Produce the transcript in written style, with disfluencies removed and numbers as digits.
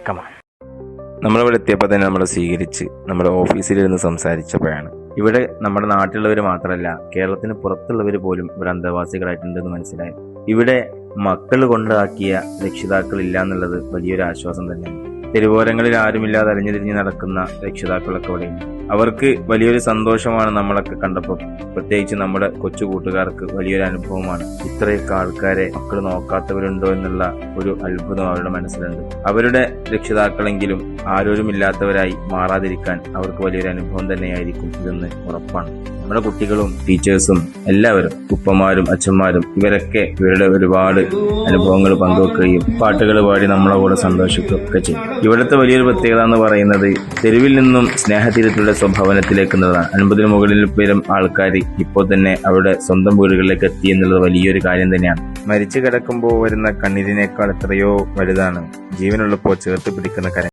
കമാ നമ്മളിവിടെ എത്തിയപ്പോൾ തന്നെ നമ്മളെ സ്വീകരിച്ച് നമ്മുടെ ഓഫീസിലിരുന്ന് സംസാരിച്ചപ്പോഴാണ് ഇവിടെ നമ്മുടെ നാട്ടിലുള്ളവർ മാത്രമല്ല കേരളത്തിന് പുറത്തുള്ളവർ പോലും ഇവിടെ അന്തേവാസികളായിട്ടുണ്ടെന്ന് മനസ്സിലായി. ഇവിടെ മക്കൾ കൊണ്ടാക്കിയ രക്ഷിതാക്കളില്ല എന്നുള്ളത് വലിയൊരു ആശ്വാസം തന്നെയാണ്. തെരുവോരങ്ങളിൽ ആരുമില്ലാതെ അലഞ്ഞുതിരിഞ്ഞ് നടക്കുന്ന രക്ഷിതാക്കളൊക്കെ ഇവിടെയുണ്ട്. അവർക്ക് വലിയൊരു സന്തോഷമാണ് നമ്മളൊക്കെ കണ്ടപ്പോൾ. പ്രത്യേകിച്ച് നമ്മുടെ കൊച്ചു കൂട്ടുകാർക്ക് വലിയൊരു അനുഭവമാണ്. ഇത്രയൊക്കെ ആൾക്കാരെ മക്കൾ നോക്കാത്തവരുണ്ടോ എന്നുള്ള ഒരു അത്ഭുതം അവരുടെ മനസ്സിലുണ്ട്. അവരുടെ രക്ഷിതാക്കളെങ്കിലും ആരോരുമില്ലാത്തവരായി മാറാതിരിക്കാൻ അവർക്ക് വലിയൊരു അനുഭവം തന്നെയായിരിക്കും ഇതെന്ന് ഉറപ്പാണ്. നമ്മുടെ കുട്ടികളും ടീച്ചേഴ്സും എല്ലാവരും ഉപ്പമാരും അച്ഛന്മാരും ഇവരൊക്കെ ഇവരുടെ ഒരുപാട് അനുഭവങ്ങൾ പങ്കുവെക്കുകയും പാട്ടുകൾ പാടി നമ്മളെ കൂടെ സന്തോഷിക്കുകയൊക്കെ ചെയ്യും. ഇവിടുത്തെ വലിയൊരു പ്രത്യേകത എന്ന് പറയുന്നത് തെരുവിൽ നിന്നും സ്നേഹതീരത്തിലുള്ള സ്വഭവനത്തിലേക്ക് എന്നതാണ്. 50 മുകളിൽ പേരും ആൾക്കാർ ഇപ്പോൾ തന്നെ അവരുടെ സ്വന്തം വീടുകളിലേക്ക് എത്തി എന്നുള്ളത് വലിയൊരു കാര്യം തന്നെയാണ്. മരിച്ചു കിടക്കുമ്പോൾ വരുന്ന കണ്ണീരിനേക്കാൾ എത്രയോ വലുതാണ് ജീവനുള്ളപ്പോൾ ചേർത്ത് പിടിക്കുന്ന കരം.